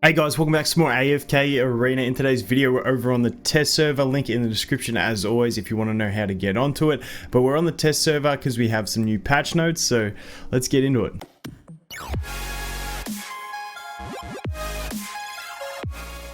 Hey guys, welcome back to some more AFK Arena. In today's video, we're over on the test server, link in the description as always if you want to know how to get onto it. But we're on the test server because we have some new patch notes, so let's get into it.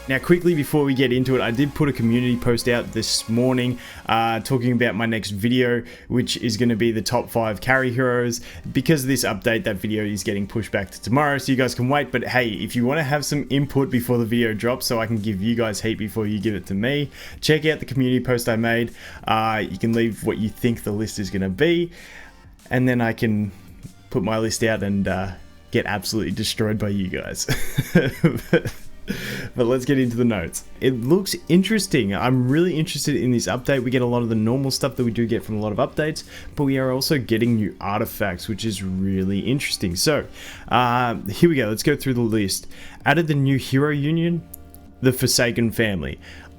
Now quickly before we get into it, I did put a community post out this morning talking about my next video, which is going to be the top 5 carry heroes. Because of this update, that video is getting pushed back to tomorrow, so you guys can wait. But hey, if you want to have some input before the video drops so I can give you guys heat before you give it to me, check out the community post I made. You can leave what you think the list is going to be, and then I can put my list out and get absolutely destroyed by you guys. But let's get into the notes. It looks interesting. I'm really interested in this update. We get a lot of the normal stuff that we do get from a lot of updates, but we are also getting new artifacts, which is really interesting. So here we go. Let's go through the list. Added the new hero union, the Forsaken family.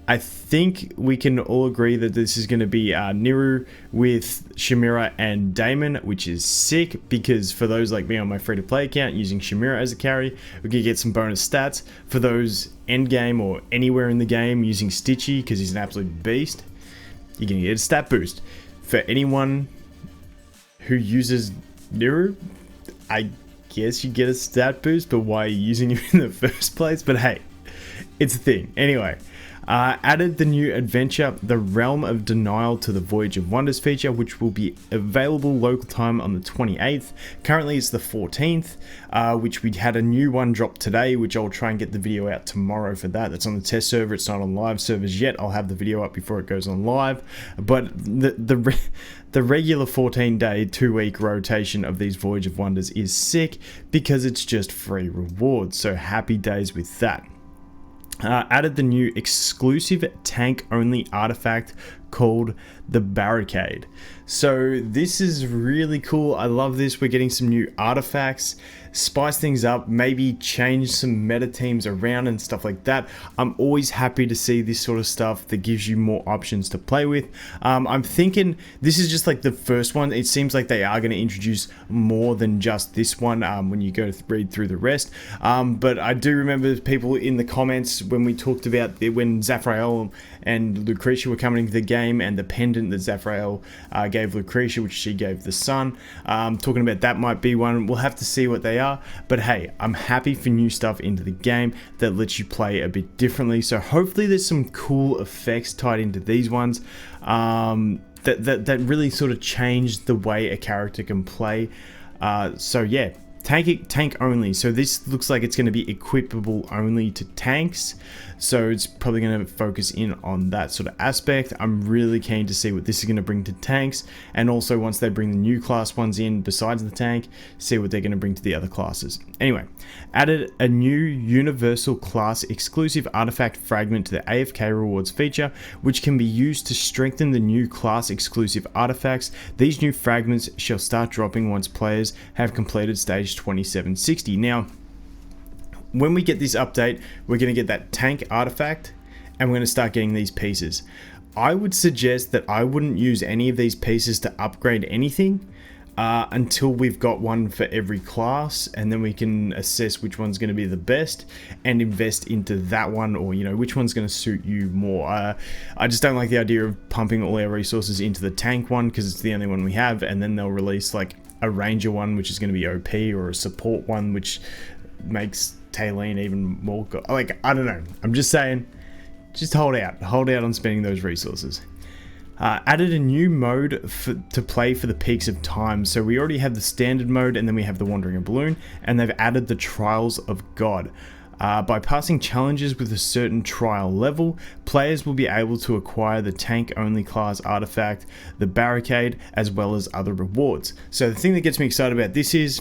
I think we can all agree that this is going to be Niru with Shamira and Damon, which is sick because for those like me on my free-to-play account using Shamira as a carry, we can get some bonus stats. For those endgame or anywhere in the game using Stitchy because he's an absolute beast, you're going to get a stat boost. For anyone who uses Niru, I guess you get a stat boost, but why are you using him in the first place? But hey, it's a thing. Anyway. Added the new adventure, the Realm of Denial, to the Voyage of Wonders feature, which will be available local time on the 28th. Currently it's the 14th, which we had a new one drop today, which I'll try and get the video out tomorrow for that. That's on the test server. It's not on live servers yet. I'll have the video up before it goes on live. But the regular 14-day, 2-week rotation of these Voyage of Wonders is sick because it's just free rewards. So happy days with that. Added the new exclusive tank only artifact called the Barricade. So this is really cool. I love this. We're getting some new artifacts, spice things up, maybe change some meta teams around and stuff like that. I'm always happy to see this sort of stuff that gives you more options to play with. I'm thinking this is just like the first one. It seems like they are going to introduce more than just this one when you go to read through the rest. But I do remember people in the comments when we talked about when Zafrael and Lucretia were coming into the game, and the pendant that Zafrael gave Lucretia, which she gave the sun. Talking about that might be one. We'll have to see what they are. But hey, I'm happy for new stuff into the game that lets you play a bit differently. So hopefully there's some cool effects tied into these ones that really sort of change the way a character can play. So yeah. Tank only. So this looks like it's going to be equipable only to tanks. So it's probably going to focus in on that sort of aspect. I'm really keen to see what this is going to bring to tanks. And also once they bring the new class ones in besides the tank, see what they're going to bring to the other classes. Anyway, added a new universal class exclusive artifact fragment to the AFK rewards feature, which can be used to strengthen the new class exclusive artifacts. These new fragments shall start dropping once players have completed stage 2760. Now, when we get this update, we're going to get that tank artifact and we're going to start getting these pieces. I would suggest that I wouldn't use any of these pieces to upgrade anything until we've got one for every class, and then we can assess which one's going to be the best and invest into that one, or you know, which one's going to suit you more. I just don't like the idea of pumping all our resources into the tank one because it's the only one we have, and then they'll release like a ranger one which is going to be OP, or a support one which makes Taylene even more like, I don't know. I'm just saying, just hold out on spending those resources. Added a new mode to play for the peaks of time. So we already have the standard mode, and then we have the Wandering Balloon, and they've added the Trials of God. By passing challenges with a certain trial level, players will be able to acquire the tank only class artifact, the Barricade, as well as other rewards. So the thing that gets me excited about this is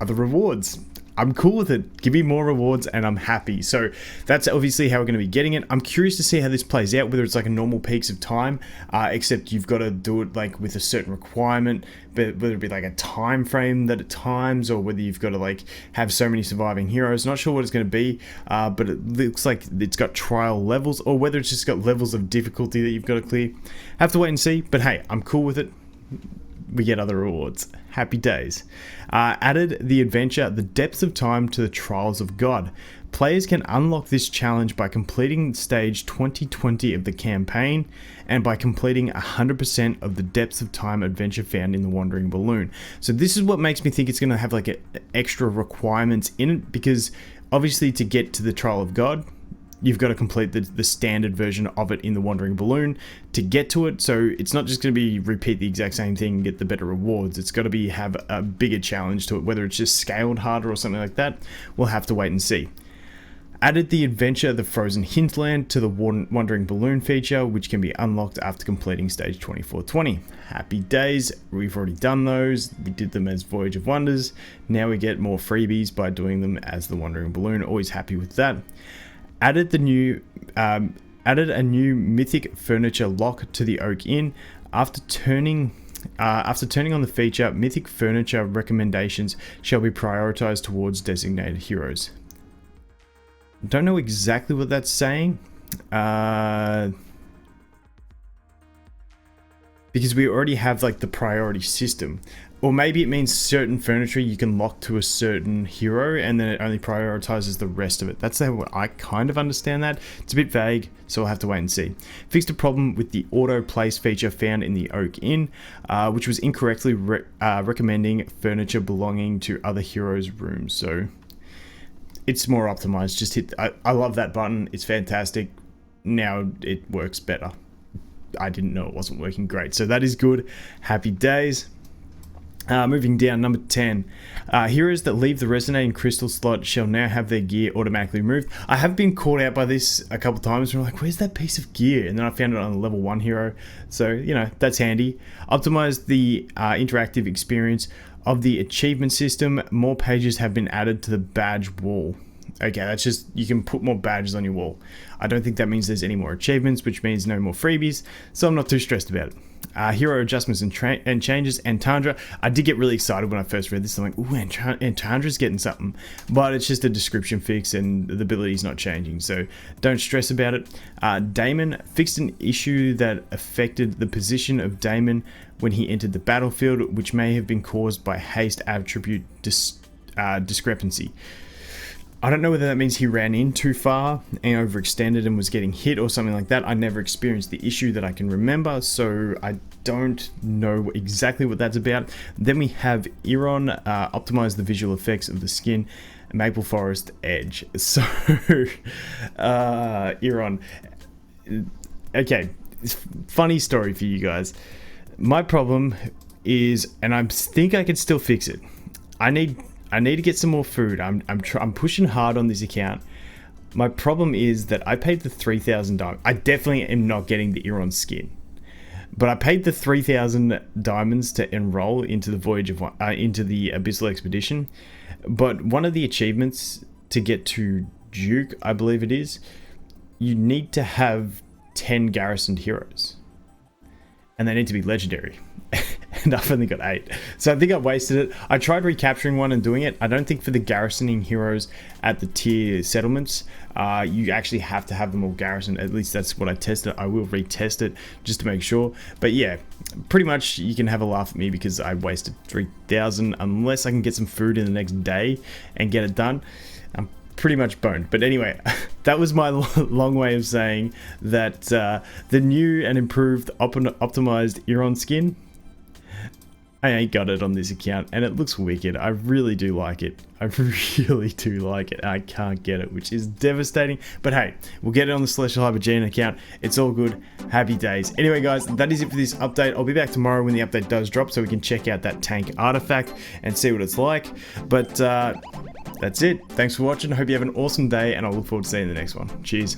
other rewards. I'm cool with it. Give me more rewards and I'm happy. So that's obviously how we're going to be getting it. I'm curious to see how this plays out, whether it's like a normal peaks of time, except you've got to do it like with a certain requirement, but whether it be like a time frame that at times, or whether you've got to like have so many surviving heroes. Not sure what it's going to be, but it looks like it's got trial levels, or whether it's just got levels of difficulty that you've got to clear. Have to wait and see, but hey, I'm cool with it. We get other rewards. Happy days. Added the adventure, The Depths of Time, to the Trials of God. Players can unlock this challenge by completing stage 2020 of the campaign and by completing 100% of the depths of time adventure found in the Wandering Balloon. So this is what makes me think it's going to have like extra requirements in it, because obviously to get to the Trial of God, you've got to complete the standard version of it in the Wandering Balloon to get to it. So it's not just going to be repeat the exact same thing and get the better rewards. It's got to be have a bigger challenge to it, whether it's just scaled harder or something like that. We'll have to wait and see. Added the adventure The Frozen Hinterland to the Wandering Balloon feature, which can be unlocked after completing stage 2420. Happy days, we've already done those. We did them as Voyage of Wonders. Now we get more freebies by doing them as the Wandering Balloon. Always happy with that. Added a new mythic furniture lock to the Oak Inn. After turning on the feature, mythic furniture recommendations shall be prioritized towards designated heroes. Don't know exactly what that's saying, because we already have like the priority system. Or maybe it means certain furniture you can lock to a certain hero and then it only prioritizes the rest of it. That's how I kind of understand that. It's a bit vague, so we'll have to wait and see. Fixed a problem with the auto place feature found in the Oak Inn, which was incorrectly recommending furniture belonging to other heroes' rooms. So it's more optimized. Just hit, I love that button. It's fantastic. Now it works better. I didn't know it wasn't working great. So that is good. Happy days. Moving down, number 10. Heroes that leave the resonating crystal slot shall now have their gear automatically removed. I have been caught out by this a couple times. We're like, where's that piece of gear? And then I found it on a level 1 hero. So, you know, that's handy. Optimize the interactive experience of the achievement system. More pages have been added to the badge wall. Okay, that's just, you can put more badges on your wall. I don't think that means there's any more achievements, which means no more freebies, so I'm not too stressed about it. Hero adjustments and changes. Antandra, I did get really excited when I first read this. I'm like, ooh, Antandra's getting something. But it's just a description fix and the ability's not changing, so don't stress about it. Damon fixed an issue that affected the position of Damon when he entered the battlefield, which may have been caused by haste attribute discrepancy. I don't know whether that means he ran in too far and overextended and was getting hit or something like that. I never experienced the issue that I can remember, so I don't know exactly what that's about. Then we have Iron, optimize the visual effects of the skin, Maple Forest Edge. So, Iron. Okay, funny story for you guys. My problem is, and I think I can still fix it. I need to get some more food. I'm pushing hard on this account. My problem is that I paid the 3,000 diamonds. I definitely am not getting the Iron skin, but I paid the 3,000 diamonds to enroll into the Voyage of into the Abyssal Expedition. But one of the achievements to get to Duke, I believe it is, you need to have 10 garrisoned heroes, and they need to be legendary. And I've only got 8, so I think I wasted it. I tried recapturing one and doing it. I don't think for the garrisoning heroes at the tier settlements, you actually have to have them all garrisoned. At least that's what I tested. I will retest it just to make sure. But yeah, pretty much you can have a laugh at me because I wasted 3,000 unless I can get some food in the next day and get it done. I'm pretty much boned. But anyway, that was my long way of saying that the new and improved optimized Iron skin, I ain't got it on this account, and it looks wicked. I really do like it. I really do like it. I can't get it, which is devastating. But hey, we'll get it on the Celestial Hypergean account. It's all good. Happy days. Anyway, guys, that is it for this update. I'll be back tomorrow when the update does drop, so we can check out that tank artifact and see what it's like. But that's it. Thanks for watching. I hope you have an awesome day, and I look forward to seeing you in the next one. Cheers.